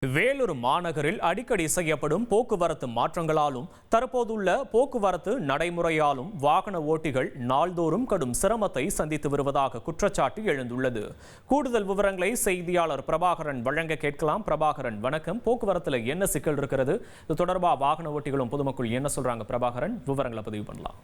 வேலூர் மாநகரில் அடிக்கடி செய்யப்படும் போக்குவரத்து மாற்றங்களாலும் தற்போதுள்ள போக்குவரத்து நடைமுறையாலும் வாகன ஓட்டிகள் நாள்தோறும் கடும் சிரமத்தை சந்தித்து வருவதாக குற்றச்சாட்டு எழுந்துள்ளது. கூடுதல் விவரங்களை செய்தியாளர் பிரபாகரன் வழங்க கேட்கலாம். பிரபாகரன், வணக்கம். போக்குவரத்துல என்ன சிக்கல் இருக்கிறது? இது தொடர்பாக வாகன ஓட்டிகளும் பொதுமக்கள் என்ன சொல்றாங்க? பிரபாகரன், விவரங்களை பதிவு பண்ணலாம்.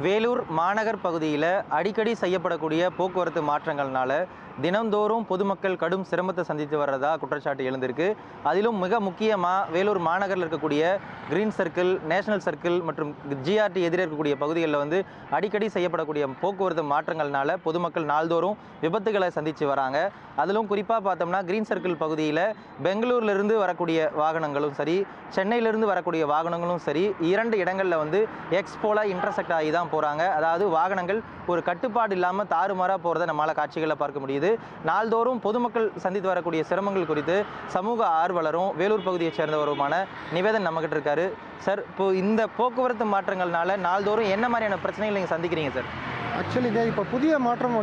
வேலூர் மாநகர் பகுதியில் அடிக்கடி செய்யப்படக்கூடிய போக்குவரத்து மாற்றங்கள்னால தினந்தோறும் பொதுமக்கள் கடும் சிரமத்தை சந்தித்து வர்றதா குற்றச்சாட்டு எழுந்திருக்கு. அதிலும் மிக முக்கியமாக வேலூர் மாநகரில் இருக்கக்கூடிய கிரீன் சர்க்கிள், நேஷனல் சர்க்கிள் மற்றும் ஜிஆர்டி எதிரே இருக்கக்கூடிய பகுதிகளில் அடிக்கடி செய்யப்படக்கூடிய போக்குவரத்து மாற்றங்கள்னால பொதுமக்கள் நாள்தோறும் விபத்துகளை சந்தித்து வராங்க. அதிலும் குறிப்பாக பார்த்தோம்னா கிரீன் சர்க்கிள் பகுதியில் பெங்களூர்லேருந்து வரக்கூடிய வாகனங்களும் சரி, சென்னையிலிருந்து வரக்கூடிய வாகனங்களும் சரி, இரண்டு இடங்களில் எக்ஸ்போல இன்டர்செக்ட் ஆகி தான் போகிறாங்க. அதாவது வாகனங்கள் ஒரு கட்டுப்பாடு இல்லாமல் தாறுமாறாக போகிறத நம்மளால் காட்சிகளில் பார்க்க முடியுது. நாள்தோறும் பொதுமக்கள் சந்தித்து வரக்கூடிய சிரமங்கள் குறித்து சமூக ஆர்வலரும் வேலூர் பகுதியை சேர்ந்தவருமான நிவேதன் நம்மகிட்ட இருக்காரு. சார், இப்போ இந்த போக்குவரத்து மாற்றங்கள்னால நாள்தோறும் என்ன மாதிரியான பிரச்சனைகள் நீங்கள் சந்திக்கிறீங்க சார்? ஆக்சுவலி இப்போ புதிய மாற்றம்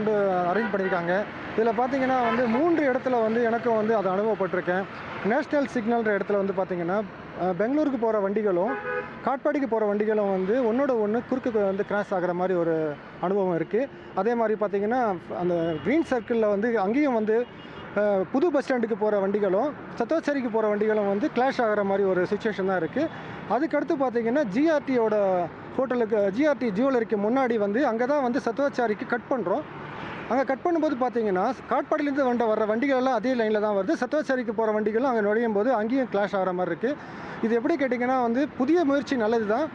அரேஞ்ச் பண்ணியிருக்காங்க. இதில் பார்த்தீங்கன்னா 3 இடத்துல எனக்கும் அதை அனுபவப்பட்டிருக்கேன். நேஷ்னல் சிக்னல்ன்ற இடத்துல பார்த்தீங்கன்னா பெங்களூருக்கு போகிற வண்டிகளும் காட்பாடிக்கு போகிற வண்டிகளும் ஒன்றோட ஒன்று குறுக்கு கிராஸ் ஆகிற மாதிரி ஒரு அனுபவம் இருக்குது. அதே மாதிரி பார்த்தீங்கன்னா அந்த க்ரீன் சர்க்கிளில் அங்கேயும் புது பஸ் ஸ்டாண்டுக்கு போகிற வண்டிகளும் சத்தோச்சேரிக்கு போகிற வண்டிகளும் கிளாஷ் ஆகிற மாதிரி ஒரு சுச்சுவேஷன் தான் இருக்குது. அதுக்கடுத்து பார்த்தீங்கன்னா ஜிஆர்டியோட ஹோட்டலுக்கு, ஜிஆர்டி ஜுவல்லரிக்கு முன்னாடி அங்கே தான் சத்தோச்சாரிக்கு கட் பண்ணுறோம். அங்கே கட் பண்ணும்போது பார்த்தீங்கன்னா காட்பாடியிலேருந்து வர்ற வண்டிகள் எல்லாம் அதே லைனில் தான் வருது. சத்தோச்சாரிக்கு போகிற வண்டிகளும் அங்கே நுழையும் போது அங்கேயும் கிளாஷ் ஆகிற மாதிரி இருக்குது. இது எப்படி கேட்டிங்கன்னா புதிய முயற்சி நல்லது தான்.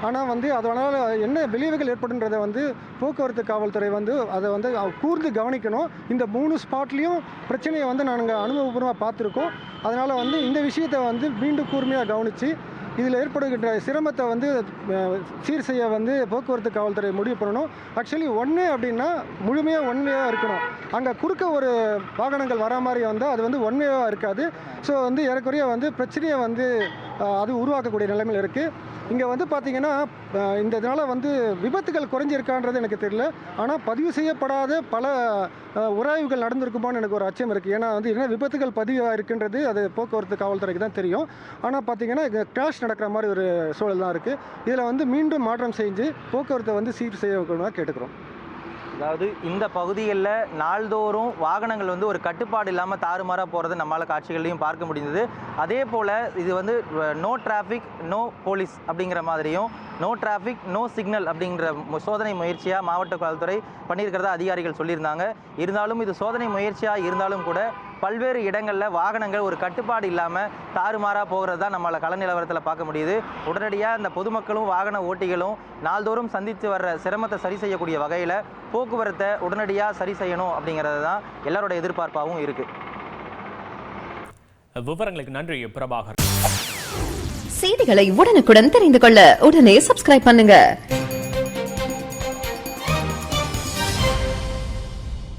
ஆனால் அதனால் என்ன விளைவுகள் ஏற்படுன்றதை போக்குவரத்து காவல்துறை அதை கூர்ந்து கவனிக்கணும். இந்த 3 ஸ்பாட்லேயும் பிரச்சனையை நாங்கள் அனுபவபூர்வமாக பார்த்துருக்கோம். அதனால் இந்த விஷயத்தை மீண்டும் கூர்மையாக கவனித்து இதில் ஏற்படுகின்ற சிரமத்தை சீர் செய்ய போக்குவரத்து காவல்துறை முடிவு பண்ணணும். ஆக்சுவலி ஒன்வே அப்படின்னா முழுமையாக ஒன்வேயாக இருக்கணும். அங்கே குறுக்க ஒரு வாகனங்கள் வர மாதிரி அது ஒன்வேயாக இருக்காது. ஸோ ஏறக்குறைய பிரச்சனையை அது உருவாக்கக்கூடிய நிலைமையில் இருக்குது. இங்கே பார்த்தீங்கன்னா இந்த இதனால் விபத்துகள் குறைஞ்சிருக்கான்றது எனக்கு தெரியல. ஆனால் பதிவு செய்யப்படாத பல உராய்வுகள் நடந்திருக்குமான்னு எனக்கு ஒரு அச்சம் இருக்குது. ஏன்னா என்ன விபத்துகள் பதிவாக இருக்குன்றது அது போக்குவரத்து காவல்துறைக்கு தான் தெரியும். ஆனால் பார்த்தீங்கன்னா இங்கே கிராஷ் நடக்கிற மாதிரி ஒரு சூழல் தான் இருக்குது. இதில் மீண்டும் மாற்றம் செஞ்சு போக்குவரத்தை சீர் செய்ய கேட்டுக்கிறோம். அதாவது இந்த பகுதிகளில் நாள்தோறும் வாகனங்கள் ஒரு கட்டுப்பாடு இல்லாமல் தாறுமாறாக போகிறத நம்மளால் காட்சிகளையும் பார்க்க முடிந்தது. அதே போல் இது நோ டிராஃபிக் நோ போலீஸ் அப்படிங்கிற மாதிரியும் நோ டிராஃபிக் நோ சிக்னல் அப்படிங்கிற சோதனை முயற்சியாக மாவட்ட காவல்துறை பண்ணியிருக்கிறதா அதிகாரிகள் சொல்லியிருந்தாங்க. இருந்தாலும் இது சோதனை முயற்சியாக இருந்தாலும் கூட பல்வேறு இடங்களில் வாகனங்கள் ஒரு கட்டுப்பாடு இல்லாமல் தாறுமாறாக போகிறது தான் நம்மளால் கள நிலவரத்தில் பார்க்க முடியுது. உடனடியாக இந்த பொதுமக்களும் வாகன ஓட்டிகளும் நாள்தோறும் சந்தித்து வர்ற சிரமத்தை சரி செய்யக்கூடிய வகையில் போக்குவரத்தை உடனடியாக சரி செய்யணும் அப்படிங்கிறது தான் எல்லாரோட எதிர்பார்ப்பாகவும் இருக்குது. விவரங்களுக்கு நன்றி பிரபாகர். செய்திகளை உடனுக்குடன் தெரிந்து கொள்ள உடனே சப்ஸ்கிரைப் பண்ணுங்க.